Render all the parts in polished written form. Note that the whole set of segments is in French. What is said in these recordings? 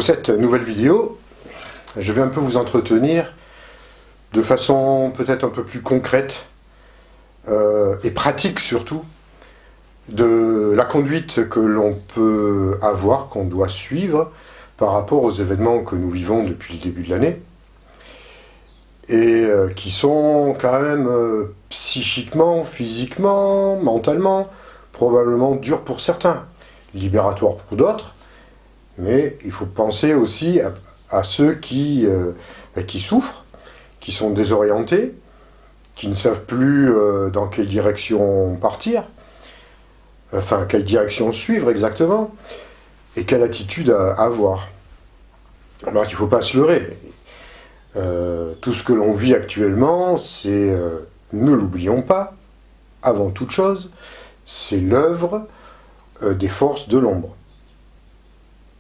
cette nouvelle vidéo, je vais un peu vous entretenir de façon peut-être un peu plus concrète et pratique surtout de la conduite que l'on peut avoir, qu'on doit suivre par rapport aux événements que nous vivons depuis le début de l'année et qui sont quand même psychiquement, physiquement, mentalement, probablement durs pour certains, libératoires pour d'autres, mais il faut penser aussi à ceux qui souffrent, qui sont désorientés, qui ne savent plus dans quelle direction partir, enfin quelle direction suivre exactement, et quelle attitude à avoir. Alors il ne faut pas se leurrer. Tout ce que l'on vit actuellement, c'est, ne l'oublions pas, avant toute chose, c'est l'œuvre des forces de l'ombre.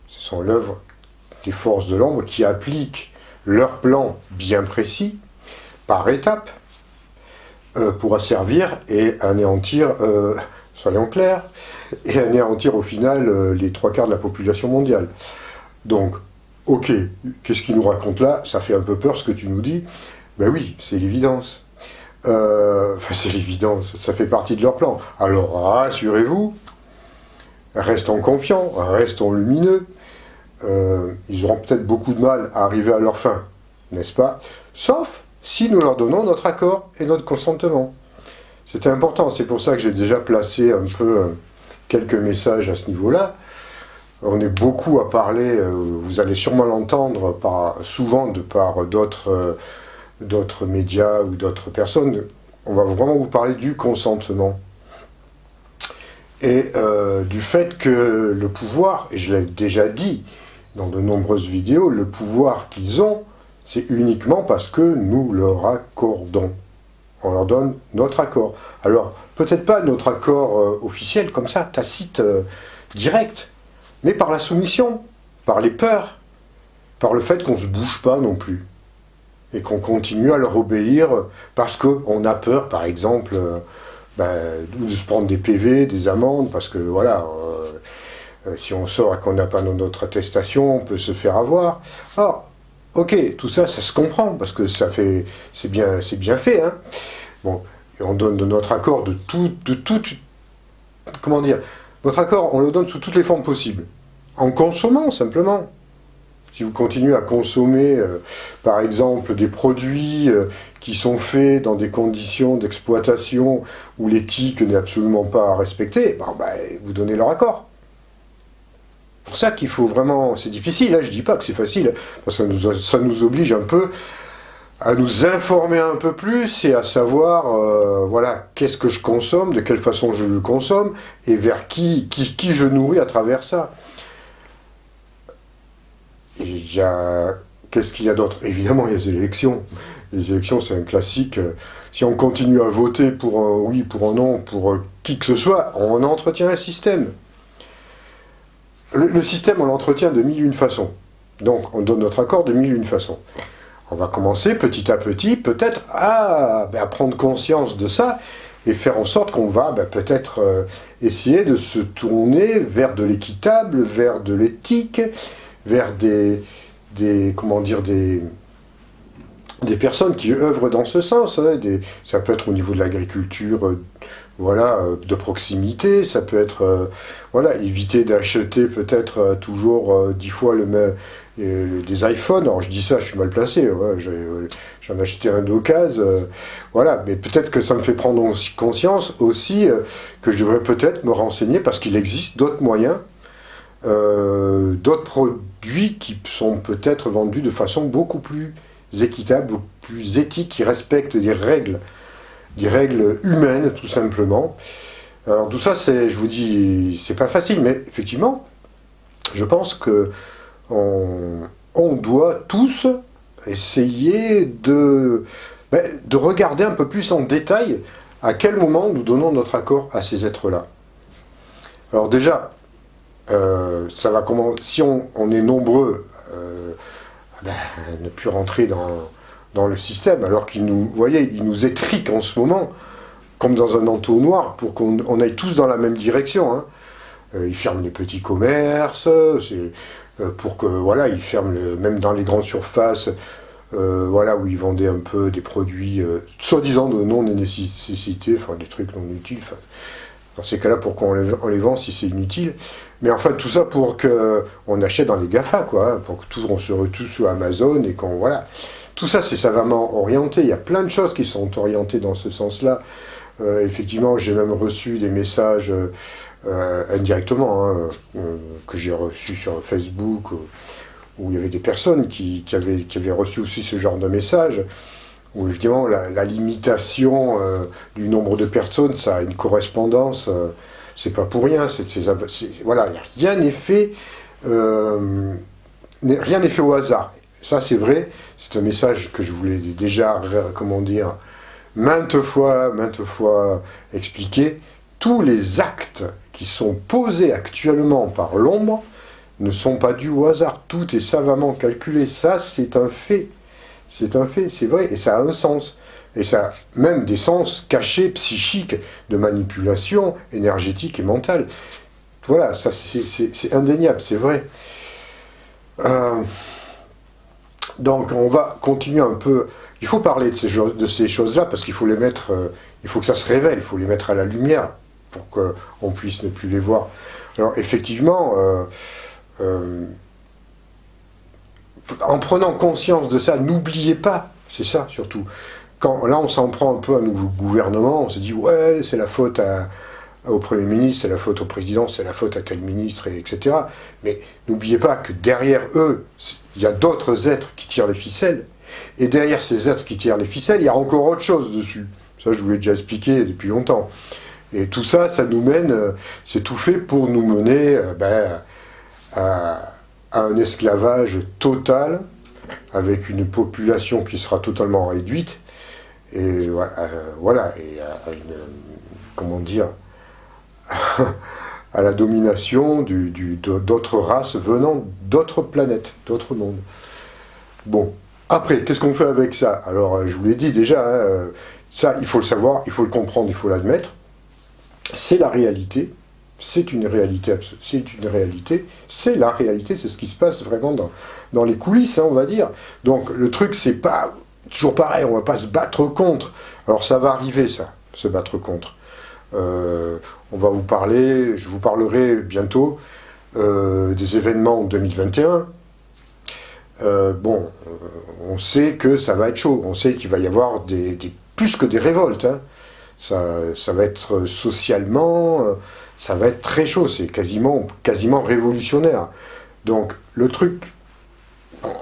Ce sont l'œuvre des forces de l'ombre qui appliquent leur plan bien précis, par étapes, pour asservir et anéantir, soyons clairs, et anéantir au final les 3/4 de la population mondiale. Donc, ok, qu'est-ce qu'il nous raconte là? Ça fait un peu peur ce que tu nous dis. Ben oui, c'est l'évidence. Enfin, c'est l'évidence, ça fait partie de leur plan. Alors, rassurez-vous, restons confiants, restons lumineux. Ils auront peut-être beaucoup de mal à arriver à leur fin, n'est-ce pas? Sauf si nous leur donnons notre accord et notre consentement. C'était important, c'est pour ça que j'ai déjà placé un peu quelques messages à ce niveau-là. On est beaucoup à parler, vous allez sûrement l'entendre souvent de par d'autres médias ou d'autres personnes. On va vraiment vous parler du consentement. Et du fait que le pouvoir, et je l'ai déjà dit dans de nombreuses vidéos, le pouvoir qu'ils ont, c'est uniquement parce que nous leur accordons. On leur donne notre accord. Alors, peut-être pas notre accord officiel, comme ça, tacite, direct, mais par la soumission, par les peurs, par le fait qu'on ne se bouge pas non plus, et qu'on continue à leur obéir parce qu'on a peur, par exemple, de se prendre des PV, des amendes, parce que voilà, si on sort et qu'on n'a pas notre attestation, on peut se faire avoir. Alors, ok, tout ça, ça se comprend, parce que c'est bien fait, hein. Bon, et on donne de notre accord comment dire, notre accord, on le donne sous toutes les formes possibles, en consommant simplement. Si vous continuez à consommer, par exemple, des produits qui sont faits dans des conditions d'exploitation où l'éthique n'est absolument pas respectée, vous donnez leur accord. C'est pour ça qu'il faut vraiment... C'est difficile, hein, je ne dis pas que c'est facile, parce que ça nous oblige un peu à nous informer un peu plus et à savoir, voilà, qu'est-ce que je consomme, de quelle façon je le consomme, et vers qui je nourris à travers ça. Qu'est-ce qu'il y a d'autre? Évidemment, il y a les élections. Les élections, c'est un classique. Si on continue à voter pour un oui, pour un non, pour qui que ce soit, on entretient un système. Le système, on l'entretient de mille et une façons. Donc, on donne notre accord de mille et une façons. On va commencer petit à petit, peut-être, à prendre conscience de ça et faire en sorte qu'on va peut-être essayer de se tourner vers de l'équitable, vers de l'éthique, vers des personnes qui œuvrent dans ce sens. Hein, ça peut être au niveau de l'agriculture, voilà, de proximité, ça peut être éviter d'acheter peut-être toujours 10 fois des iPhones. Alors je dis ça, je suis mal placé, ouais, j'en ai acheté un d'occasion, voilà, mais peut-être que ça me fait prendre conscience aussi que je devrais peut-être me renseigner parce qu'il existe d'autres moyens, d'autres produits qui sont peut-être vendus de façon beaucoup plus équitable, beaucoup plus éthique, qui respectent des règles humaines tout simplement. Alors tout ça, je vous dis, c'est pas facile, mais effectivement, je pense que on doit tous essayer de regarder un peu plus en détail à quel moment nous donnons notre accord à ces êtres-là. Alors déjà, ça va si on est nombreux ne plus rentrer dans le système, alors qu'il nous étrique en ce moment, comme dans un entonnoir, pour qu'on aille tous dans la même direction. Hein. Ils ferment les petits commerces, pour que, voilà, ils ferment, même dans les grandes surfaces, voilà, où ils vendaient un peu des produits soi-disant de non-nécessité, enfin des trucs non utiles. Enfin, dans ces cas-là, pourquoi on les vend si c'est inutile? Mais enfin, tout ça pour qu'on achète dans les GAFA, quoi, hein, pour que on se retrouve sur Amazon et qu'on, voilà. Tout ça, c'est savamment orienté. Il y a plein de choses qui sont orientées dans ce sens-là. Effectivement, j'ai même reçu des messages indirectement, hein, que j'ai reçus sur Facebook, où il y avait des personnes qui avaient reçu aussi ce genre de messages, où évidemment la limitation du nombre de personnes, ça a une correspondance, c'est pas pour rien, voilà, rien n'est fait, rien n'est fait au hasard. Ça c'est vrai, c'est un message que je voulais déjà, comment dire, maintes fois expliquer. Tous les actes qui sont posés actuellement par l'ombre ne sont pas dus au hasard. Tout est savamment calculé. Ça, c'est un fait. C'est un fait, c'est vrai, et ça a un sens. Et ça a même des sens cachés, psychiques, de manipulation énergétique et mentale. Voilà, ça c'est indéniable, c'est vrai. Donc on va continuer un peu. Il faut parler de ces choses-là parce qu'il faut les mettre, il faut que ça se révèle, il faut les mettre à la lumière pour qu'on puisse ne plus les voir. Alors effectivement, en prenant conscience de ça, n'oubliez pas, c'est ça surtout. Là on s'en prend un peu à un nouveau gouvernement, on se dit ouais c'est la faute au Premier ministre, c'est la faute au président, c'est la faute à tel ministre, etc. Mais n'oubliez pas que derrière eux, il y a d'autres êtres qui tirent les ficelles. Et derrière ces êtres qui tirent les ficelles, il y a encore autre chose dessus. Ça, je vous l'ai déjà expliqué depuis longtemps. Et tout ça, ça nous mène, c'est tout fait pour nous mener à un esclavage total, avec une population qui sera totalement réduite, et voilà, et à une, comment dire, à la domination d'autres races venant d'autres planètes, d'autres mondes. Bon, après, qu'est-ce qu'on fait avec ça? Alors, je vous l'ai dit déjà, hein, ça, il faut le savoir, il faut le comprendre, il faut l'admettre. C'est la réalité, c'est une réalité, c'est la réalité, c'est ce qui se passe vraiment dans les coulisses, hein, on va dire. Donc, le truc, c'est pas toujours pareil, on va pas se battre contre. Alors, ça va arriver, ça, se battre contre. On va vous parler, je vous parlerai bientôt des événements 2021. On sait que ça va être chaud, on sait qu'il va y avoir plus que des révoltes. Hein. Ça va être socialement, ça va être très chaud, c'est quasiment révolutionnaire. Donc le truc, bon,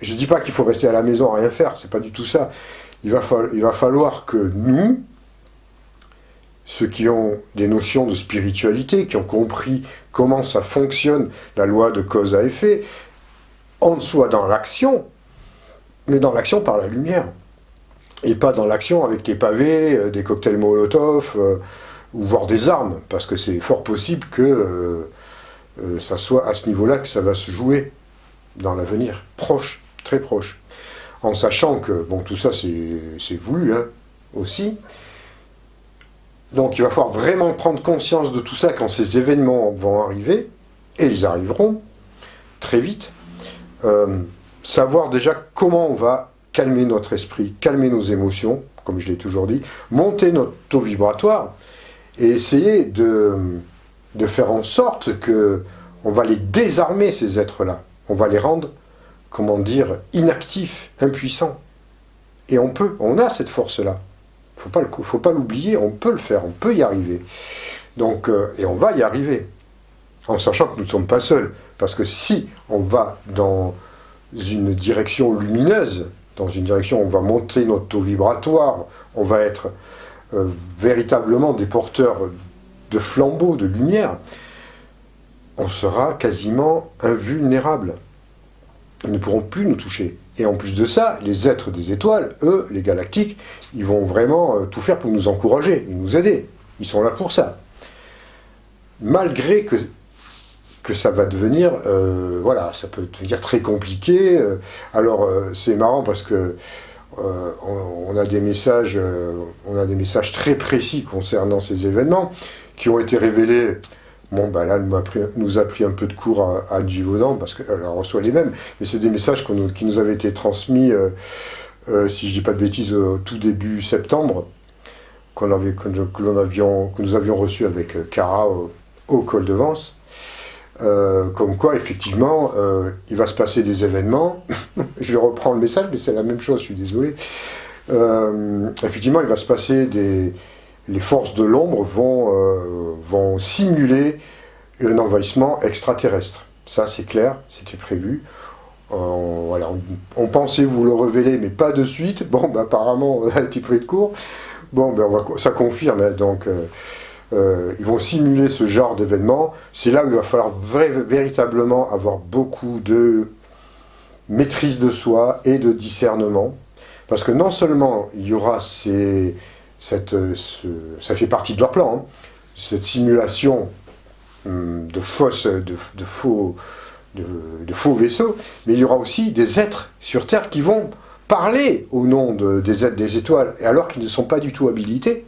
je ne dis pas qu'il faut rester à la maison à rien faire, c'est pas du tout ça. Il va falloir que nous, ceux qui ont des notions de spiritualité, qui ont compris comment ça fonctionne, la loi de cause à effet, on soit dans l'action, mais dans l'action par la lumière. Et pas dans l'action avec des pavés, des cocktails Molotov, ou voire des armes, parce que c'est fort possible que ça soit à ce niveau-là que ça va se jouer dans l'avenir, proche, très proche. En sachant que, bon, tout ça c'est voulu, hein, aussi. Donc il va falloir vraiment prendre conscience de tout ça quand ces événements vont arriver, et ils arriveront très vite. Savoir déjà comment on va calmer notre esprit, calmer nos émotions, comme je l'ai toujours dit, monter notre taux vibratoire et essayer de faire en sorte que on va les désarmer, ces êtres-là. On va les rendre, comment dire, inactifs, impuissants. Et on a cette force-là. Faut pas l'oublier, on peut le faire, on peut y arriver. Donc, et on va y arriver, en sachant que nous ne sommes pas seuls. Parce que si on va dans une direction lumineuse, dans une direction où on va monter notre taux vibratoire, on va être véritablement des porteurs de flambeaux, de lumière, on sera quasiment invulnérable. Ils ne pourront plus nous toucher. Et en plus de ça, les êtres des étoiles, eux, les galactiques, ils vont vraiment tout faire pour nous encourager, nous aider. Ils sont là pour ça. Malgré que ça va devenir, voilà, ça peut devenir très compliqué. Alors, c'est marrant parce que on a des messages très précis concernant ces événements qui ont été révélés Bon, ben là, nous a pris un peu de cours à Givaudan, parce qu'elle reçoit les mêmes, mais c'est des messages qui nous avaient été transmis, si je dis pas de bêtises, au tout début septembre, que nous avions reçu avec Cara au col de Vence. Comme quoi, effectivement, il va se passer des événements. Je reprends le message, mais c'est la même chose, je suis désolé. Effectivement, il va se passer les forces de l'ombre vont simuler un envahissement extraterrestre. Ça, c'est clair, c'était prévu. Voilà, on pensait vous le révéler, mais pas de suite. Bon, ben, apparemment, on a été pris de court. Bon, ben, ça confirme, hein, donc... ils vont simuler ce genre d'événement. C'est là où il va falloir véritablement avoir beaucoup de maîtrise de soi et de discernement. Parce que non seulement il y aura ça fait partie de leur plan, hein, cette simulation de faux vaisseaux, mais il y aura aussi des êtres sur Terre qui vont parler au nom des étoiles, alors qu'ils ne sont pas du tout habilités,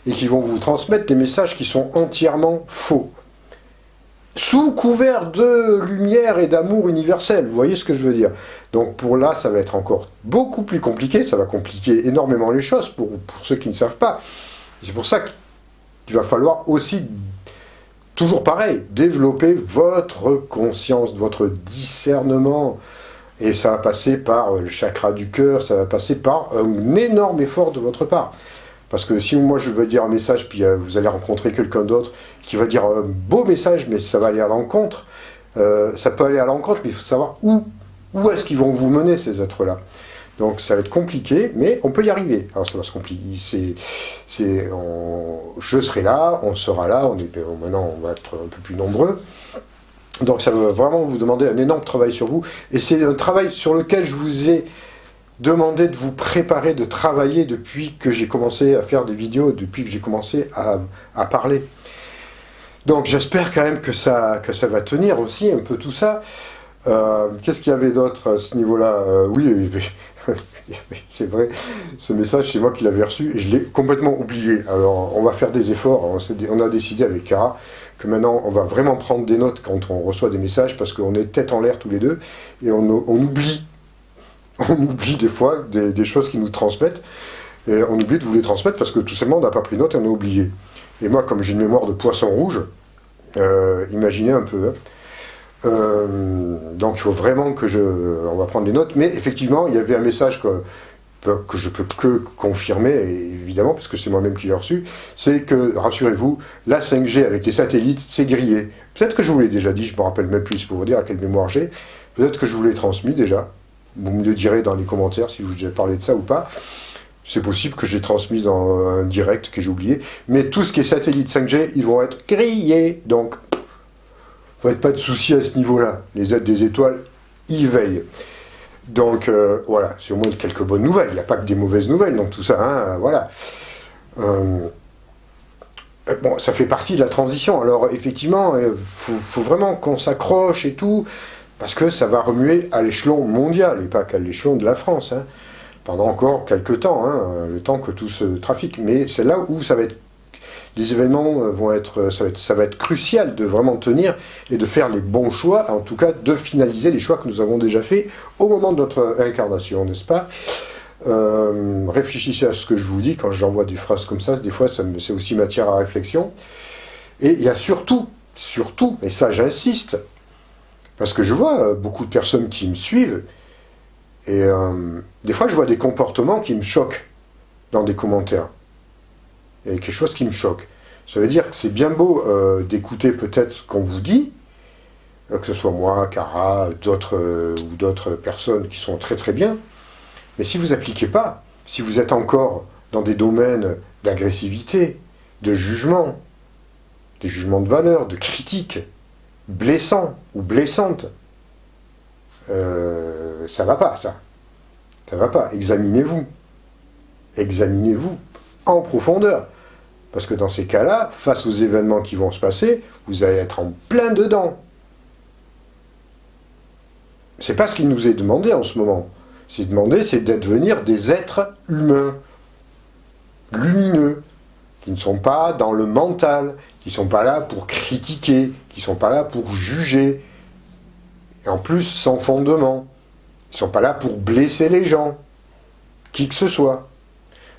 et qui vont vous transmettre des messages qui sont entièrement faux, sous couvert de lumière et d'amour universel. Vous voyez ce que je veux dire? Donc pour là, ça va être encore beaucoup plus compliqué, ça va compliquer énormément les choses pour ceux qui ne savent pas. C'est pour ça qu'il va falloir aussi, toujours pareil, développer votre conscience, votre discernement. Et ça va passer par le chakra du cœur, ça va passer par un énorme effort de votre part. Parce que si moi je veux dire un message, puis vous allez rencontrer quelqu'un d'autre qui va dire un beau message, mais ça va aller à l'encontre, ça peut aller à l'encontre, mais il faut savoir où est-ce qu'ils vont vous mener, ces êtres-là. Donc ça va être compliqué, mais on peut y arriver. Alors ça va se compliquer. Je serai là, on sera là, maintenant on va être un peu plus nombreux. Donc ça va vraiment vous demander un énorme travail sur vous. Et c'est un travail sur lequel je vous ai demandé de vous préparer, de travailler depuis que j'ai commencé à faire des vidéos, depuis que j'ai commencé à parler. Donc j'espère quand même que ça va tenir aussi, un peu tout ça. Qu'est-ce qu'il y avait d'autre à ce niveau-là? Oui, c'est vrai, ce message, c'est moi qui l'avais reçu et je l'ai complètement oublié. Alors on va faire des efforts, on a décidé avec Cara que maintenant on va vraiment prendre des notes quand on reçoit des messages, parce qu'on est tête en l'air tous les deux et on oublie des fois des choses qu'ils nous transmettent, et on oublie de vous les transmettre parce que tout simplement on n'a pas pris note et on a oublié. Et moi, comme j'ai une mémoire de poisson rouge, imaginez un peu, hein. Donc il faut vraiment on va prendre des notes, mais effectivement il y avait un message que je peux que confirmer, évidemment, parce que c'est moi-même qui l'ai reçu, c'est que, rassurez-vous, la 5G avec les satellites, c'est grillé. Peut-être que je vous l'ai déjà dit, je ne me rappelle même plus pour vous dire à quelle mémoire j'ai, peut-être que je vous l'ai transmis déjà, vous me le direz dans les commentaires si je vous ai parlé de ça ou pas. C'est possible que j'ai transmis dans un direct que j'ai oublié, mais tout ce qui est satellite 5G, ils vont être grillés, donc il ne faut pas de souci à ce niveau-là. Les aides des étoiles y veillent. Donc voilà, c'est au moins quelques bonnes nouvelles. Il n'y a pas que des mauvaises nouvelles, donc tout ça, hein, voilà. Bon, ça fait partie de la transition. Alors effectivement, faut vraiment qu'on s'accroche et tout, parce que ça va remuer à l'échelon mondial, et pas qu'à l'échelon de la France, hein, pendant encore quelques temps, hein, le temps que tout se trafique. Mais c'est là où ça va être... Les événements ça va être crucial de vraiment tenir et de faire les bons choix, en tout cas de finaliser les choix que nous avons déjà faits au moment de notre incarnation, n'est-ce pas? Réfléchissez à ce que je vous dis quand j'envoie des phrases comme ça, des fois c'est aussi matière à réflexion. Et il y a surtout, et ça j'insiste, parce que je vois beaucoup de personnes qui me suivent, et des fois je vois des comportements qui me choquent dans des commentaires. Il y a quelque chose qui me choque. Ça veut dire que c'est bien beau d'écouter peut-être ce qu'on vous dit, que ce soit moi, Cara, ou d'autres personnes qui sont très très bien, mais si vous n'appliquez pas, si vous êtes encore dans des domaines d'agressivité, de jugement, des jugements de valeur, de critique, blessants ou blessantes, ça va pas, ça. Ça va pas. Examinez-vous. Examinez-vous en profondeur. Parce que dans ces cas-là, face aux événements qui vont se passer, vous allez être en plein dedans. C'est pas ce qu'il nous est demandé en ce moment. C'est de devenir des êtres humains, lumineux, qui ne sont pas dans le mental, qui ne sont pas là pour critiquer, qui ne sont pas là pour juger, et en plus sans fondement. Ils ne sont pas là pour blesser les gens, qui que ce soit.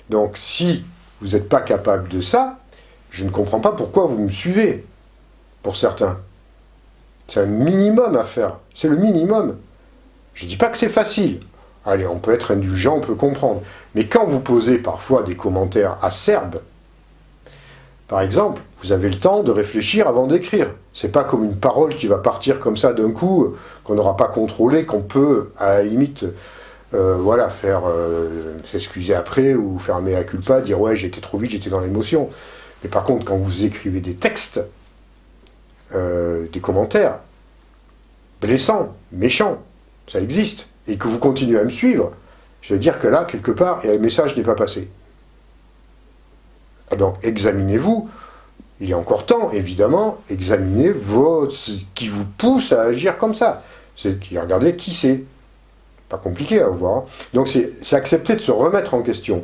Donc si vous n'êtes pas capable de ça, je ne comprends pas pourquoi vous me suivez, pour certains. C'est un minimum à faire, c'est le minimum. Je ne dis pas que c'est facile. Allez, on peut être indulgent, on peut comprendre. Mais quand vous posez parfois des commentaires acerbes, par exemple, vous avez le temps de réfléchir avant d'écrire. C'est pas comme une parole qui va partir comme ça d'un coup, qu'on n'aura pas contrôlé, qu'on peut, à la limite, faire s'excuser après, ou faire un mea culpa, dire ouais, j'étais trop vite, j'étais dans l'émotion. Mais par contre, quand vous écrivez des textes, des commentaires, blessants, méchants, ça existe, et que vous continuez à me suivre, je veux dire que là, quelque part, le message n'est pas passé. Donc, examinez-vous, il y a encore temps, évidemment, examinez ce qui vous pousse à agir comme ça. Regardez qui c'est. Pas compliqué à voir. Donc, c'est accepter de se remettre en question.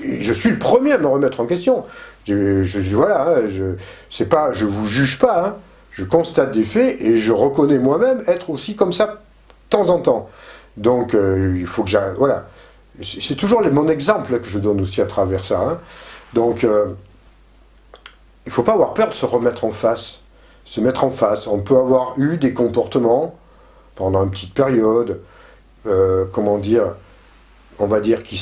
Je suis le premier à me remettre en question. Voilà, je vous juge pas, hein. Je constate des faits et je reconnais moi-même être aussi comme ça de temps en temps. Donc, il faut que j'aille. Voilà. C'est toujours mon exemple que je donne aussi à travers ça. Hein. Donc, il ne faut pas avoir peur de se remettre en face. Se mettre en face. On peut avoir eu des comportements pendant une petite période, on va dire, qui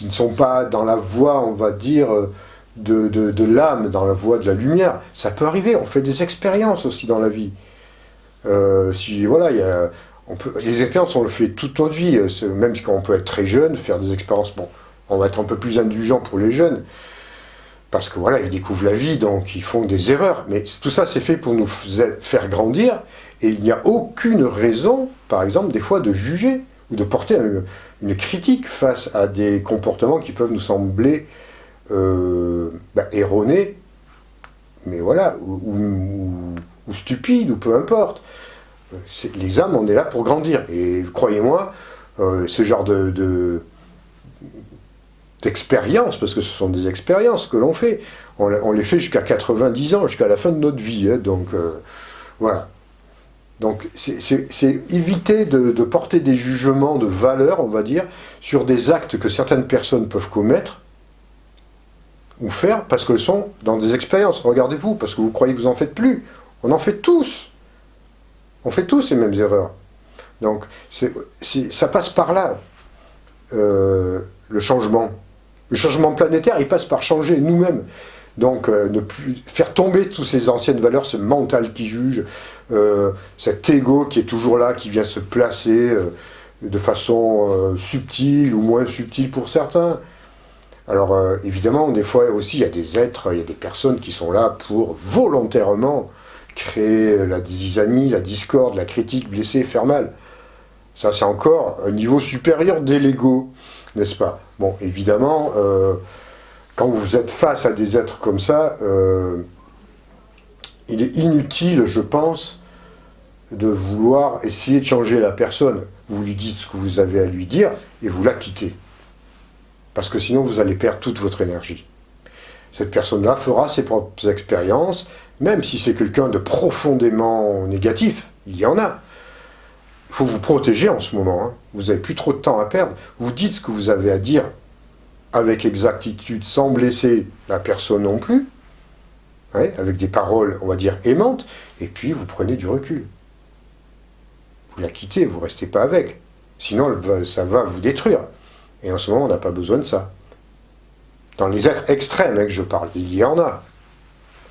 ne sont pas dans la voie, on va dire, de l'âme, dans la voie de la lumière. Ça peut arriver, on fait des expériences aussi dans la vie. Les expériences, on le fait toute notre vie, même quand on peut être très jeune, faire des expériences, bon, on va être un peu plus indulgent pour les jeunes, parce que voilà, ils découvrent la vie, donc ils font des erreurs, mais tout ça c'est fait pour nous faire grandir, et il n'y a aucune raison, par exemple, des fois, de juger, ou de porter une critique face à des comportements qui peuvent nous sembler erronés, mais voilà, ou stupides, ou peu importe. Les âmes, on est là pour grandir. Et croyez-moi, ce genre d'expériences, parce que ce sont des expériences que l'on fait, on les fait jusqu'à 90 ans, jusqu'à la fin de notre vie. Hein, donc, voilà. Donc, c'est éviter de porter des jugements de valeur, on va dire, sur des actes que certaines personnes peuvent commettre ou faire, parce qu'elles sont dans des expériences. Regardez-vous, parce que vous croyez que vous n'en faites plus. On en fait tous. On fait tous ces mêmes erreurs. Donc, ça passe par là, le changement. Le changement planétaire, il passe par changer nous-mêmes. Donc, ne plus faire tomber toutes ces anciennes valeurs, ce mental qui juge, cet ego qui est toujours là, qui vient se placer de façon subtile ou moins subtile pour certains. Alors, évidemment, des fois aussi, il y a des êtres, il y a des personnes qui sont là pour volontairement créer la zizanie, la discorde, la critique, blesser, faire mal. Ça, c'est encore un niveau supérieur de l'ego, n'est-ce pas? Bon, évidemment, quand vous êtes face à des êtres comme ça, il est inutile, je pense, de vouloir essayer de changer la personne. Vous lui dites ce que vous avez à lui dire et vous la quittez. Parce que sinon, vous allez perdre toute votre énergie. Cette personne-là fera ses propres expériences, même si c'est quelqu'un de profondément négatif, il y en a. Il faut vous protéger en ce moment, hein. Vous n'avez plus trop de temps à perdre. Vous dites ce que vous avez à dire avec exactitude, sans blesser la personne non plus, hein, avec des paroles, on va dire, aimantes, et puis vous prenez du recul. Vous la quittez, vous ne restez pas avec. Sinon, ça va vous détruire. Et en ce moment, on n'a pas besoin de ça. Dans les êtres extrêmes que je parle, il y en a.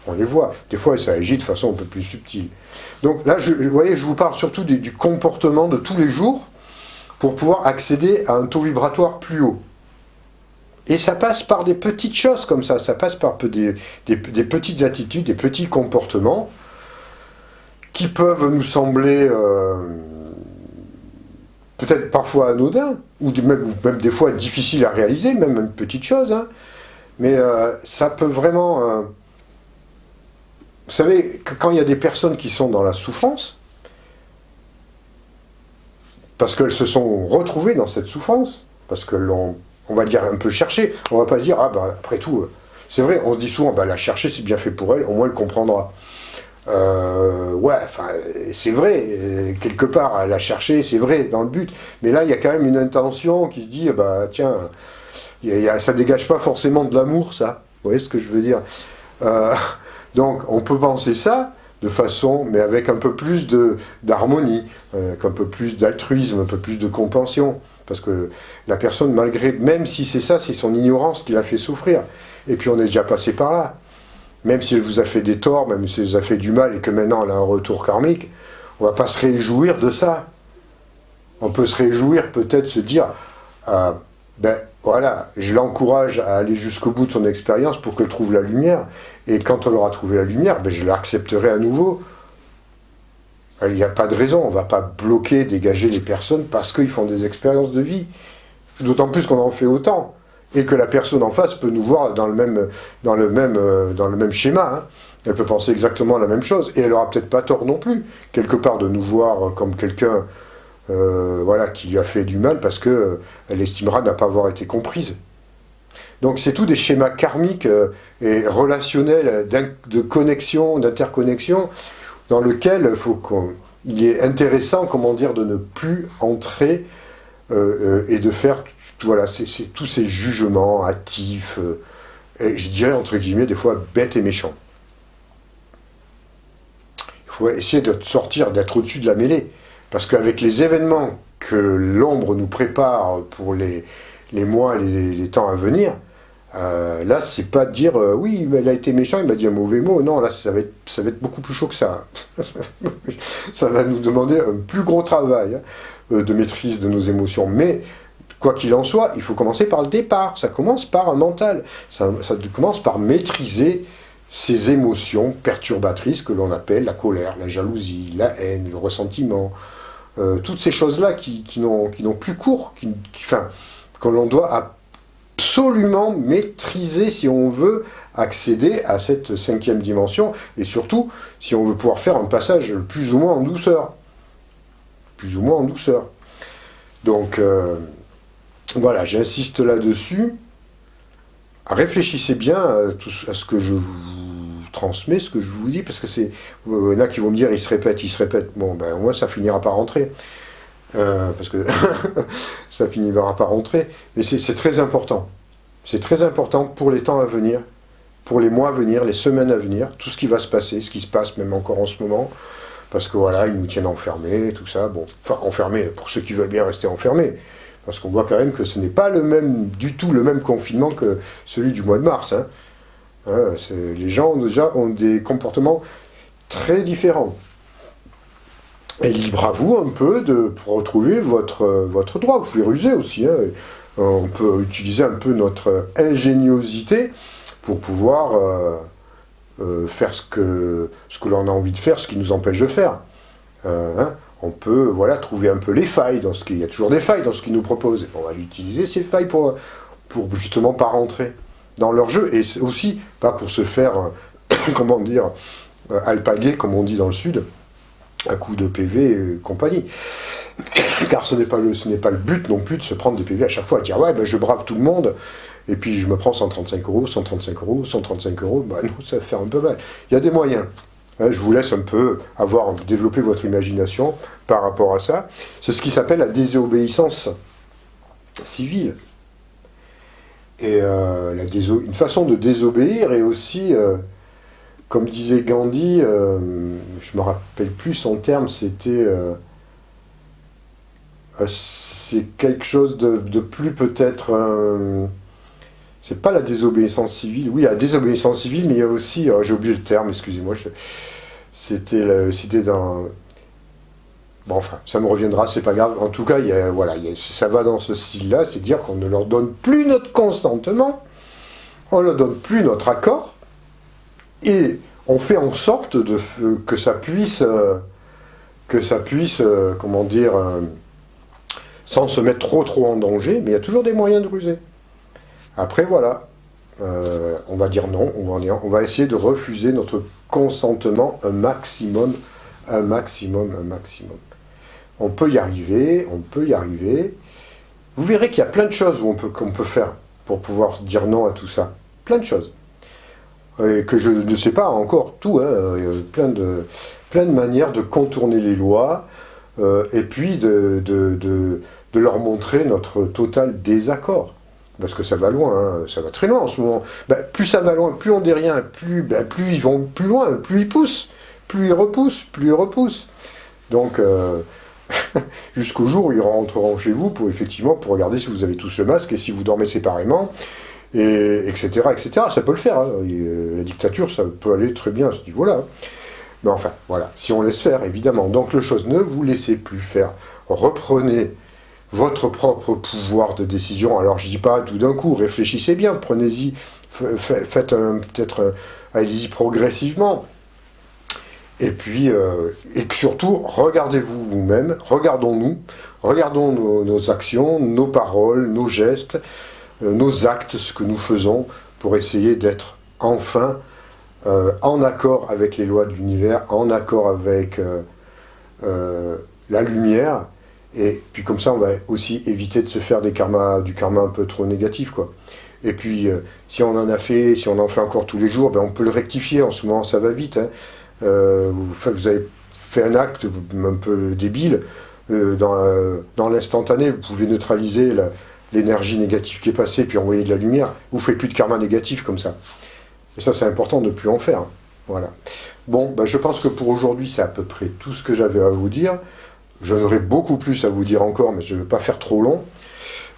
On les voit. Des fois, ça agit de façon un peu plus subtile. Donc là, vous voyez, je vous parle surtout du comportement de tous les jours pour pouvoir accéder à un taux vibratoire plus haut. Et ça passe par des petites choses comme ça passe par des petites attitudes, des petits comportements qui peuvent nous sembler peut-être parfois anodins, ou même des fois difficiles à réaliser, même une petite chose, hein. Mais ça peut vraiment... vous savez, quand il y a des personnes qui sont dans la souffrance, parce qu'elles se sont retrouvées dans cette souffrance, parce qu'elles l'ont on va dire un peu chercher. On va pas se dire, ah bah après tout, c'est vrai, on se dit souvent, bah la chercher c'est bien fait pour elle, au moins elle comprendra. Ouais, enfin, c'est vrai, quelque part, à la chercher, c'est vrai, dans le but. Mais là, il y a quand même une intention qui se dit, bah tiens, ça dégage pas forcément de l'amour, ça. Vous voyez ce que je veux dire? Euh, donc, on peut penser ça de façon, mais avec un peu plus d'harmonie, avec un peu plus d'altruisme, un peu plus de compassion. Parce que la personne, malgré, même si c'est ça, c'est son ignorance qui l'a fait souffrir. Et puis on est déjà passé par là. Même si elle vous a fait des torts, même si elle vous a fait du mal et que maintenant elle a un retour karmique, on ne va pas se réjouir de ça. On peut se réjouir, peut-être se dire, ben voilà, je l'encourage à aller jusqu'au bout de son expérience pour qu'elle trouve la lumière. Et quand elle aura trouvé la lumière, ben je l'accepterai à nouveau. Il n'y a pas de raison, on ne va pas bloquer, dégager les personnes parce qu'ils font des expériences de vie. D'autant plus qu'on en fait autant. Et que la personne en face peut nous voir dans le même schéma. Hein. Elle peut penser exactement la même chose. Et elle n'aura peut-être pas tort non plus, quelque part, de nous voir comme quelqu'un voilà, qui lui a fait du mal parce qu'elle estimera ne pas avoir été comprise. Donc c'est tout des schémas karmiques et relationnels de connexion, d'interconnexion, dans lequel il est intéressant, comment dire, de ne plus entrer et de faire voilà, c'est tous ces jugements hâtifs, et je dirais entre guillemets des fois bêtes et méchants. Il faut essayer de sortir, d'être au-dessus de la mêlée, parce qu'avec les événements que l'ombre nous prépare pour les mois, les temps à venir, là c'est pas de dire oui, il a été méchant, il m'a dit un mauvais mot. Non, là ça va être beaucoup plus chaud que ça. Ça va nous demander un plus gros travail de maîtrise de nos émotions. Mais quoi qu'il en soit, il faut commencer par le départ. Ça commence par un mental. Ça commence par maîtriser ces émotions perturbatrices que l'on appelle la colère, la jalousie, la haine, le ressentiment. Toutes ces choses-là qui n'ont plus cours, que l'on doit absolument maîtriser si on veut accéder à cette 5e dimension. Et surtout, si on veut pouvoir faire un passage plus ou moins en douceur. Plus ou moins en douceur. Donc... voilà, j'insiste là-dessus. Réfléchissez bien à ce que je vous transmets, ce que je vous dis, parce que il y en a qui vont me dire, il se répète. Bon, ben au moins ça finira par rentrer. Parce que ça finira par rentrer. Mais c'est très important. C'est très important pour les temps à venir, pour les mois à venir, les semaines à venir, tout ce qui va se passer, ce qui se passe même encore en ce moment. Parce que voilà, ils nous tiennent enfermés, tout ça. Bon, enfin, enfermés, pour ceux qui veulent bien rester enfermés. Parce qu'on voit quand même que ce n'est pas du tout le même confinement que celui du mois de mars. Hein. Les gens déjà ont des comportements très différents. Et libre à vous un peu pour retrouver votre droit. Vous pouvez ruser aussi. Hein. On peut utiliser un peu notre ingéniosité pour pouvoir faire ce que l'on a envie de faire, ce qui nous empêche de faire. Hein. On peut voilà, trouver un peu les failles dans ce qu'il y a toujours des failles dans ce qu'ils nous proposent. On va utiliser ces failles pour justement pas rentrer dans leur jeu et aussi pas pour se faire comment dire alpaguer comme on dit dans le sud à coups de PV et compagnie. Car ce n'est pas le but non plus de se prendre des PV à chaque fois, à dire ouais ben je brave tout le monde et puis je me prends 135 €, 135 €, 135 €, bah non, ça va faire un peu mal. Il y a des moyens. Je vous laisse un peu développer votre imagination par rapport à ça. C'est ce qui s'appelle la désobéissance civile. Et une façon de désobéir est aussi, comme disait Gandhi, je ne me rappelle plus son terme, c'était... c'est quelque chose de plus peut-être... c'est pas la désobéissance civile, oui, la désobéissance civile, mais il y a aussi... j'ai oublié le terme, excusez-moi, c'était dans... Bon, enfin, ça me reviendra, c'est pas grave. En tout cas, ça va dans ce style-là, c'est dire qu'on ne leur donne plus notre consentement, on ne leur donne plus notre accord, et on fait en sorte que ça puisse, comment dire, sans se mettre trop en danger, mais il y a toujours des moyens de ruser. Après, voilà, on va dire non, on va essayer de refuser notre consentement un maximum. On peut y arriver, vous verrez qu'il y a plein de choses qu'on peut faire pour pouvoir dire non à tout ça. Plein de choses. Et que je ne sais pas encore tout, hein, il y a plein de manières de contourner les lois, et puis de leur montrer notre total désaccord. Parce que ça va loin, hein, ça va très loin en ce moment. Ben, plus ça va loin, plus on dit rien, plus ils vont plus loin, plus ils poussent, plus ils repoussent, plus ils repoussent. Donc, jusqu'au jour où ils rentreront chez vous pour regarder si vous avez tous le masque et si vous dormez séparément, et, etc., etc. Ça peut le faire, hein. La dictature, ça peut aller très bien à ce niveau-là. Mais enfin, voilà, si on laisse faire, évidemment. Donc, le chose, ne vous laissez plus faire. Reprenez votre propre pouvoir de décision. Alors, je ne dis pas tout d'un coup, réfléchissez bien, prenez-y, faites peut-être, allez-y progressivement. Et puis, et surtout, regardez-vous vous-même, regardons-nous, regardons nos actions, nos paroles, nos gestes, nos actes, ce que nous faisons pour essayer d'être enfin en accord avec les lois de l'univers, en accord avec la lumière, et puis comme ça on va aussi éviter de se faire du karma un peu trop négatif, quoi. Et puis si on en a fait, si on en fait encore tous les jours, ben, on peut le rectifier. En ce moment ça va vite, hein. Vous avez fait un acte un peu débile, dans l'instantané vous pouvez neutraliser l'énergie négative qui est passée, puis envoyer de la lumière. Vous ne faites plus de karma négatif comme ça. Et ça, c'est important de ne plus en faire. Voilà. Bon, ben, je pense que pour aujourd'hui, c'est à peu près tout ce que j'avais à vous dire. J'en aurais beaucoup plus à vous dire encore, mais je ne vais pas faire trop long.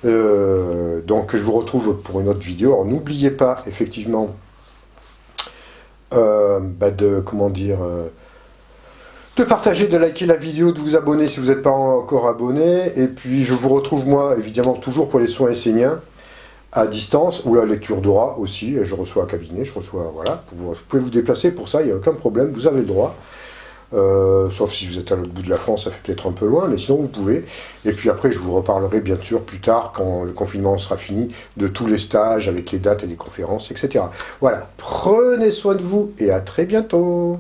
Donc, je vous retrouve pour une autre vidéo. Alors, n'oubliez pas, effectivement, de partager, de liker la vidéo, de vous abonner si vous n'êtes pas encore abonné. Et puis, je vous retrouve, moi, évidemment, toujours pour les soins esséniens, à distance, ou la lecture d'aura aussi, je reçois un cabinet, voilà, vous pouvez vous déplacer pour ça, il n'y a aucun problème, vous avez le droit, sauf si vous êtes à l'autre bout de la France, ça fait peut-être un peu loin, mais sinon vous pouvez, et puis après je vous reparlerai bien sûr plus tard, quand le confinement sera fini, de tous les stages, avec les dates et les conférences, etc. Voilà, prenez soin de vous, et à très bientôt.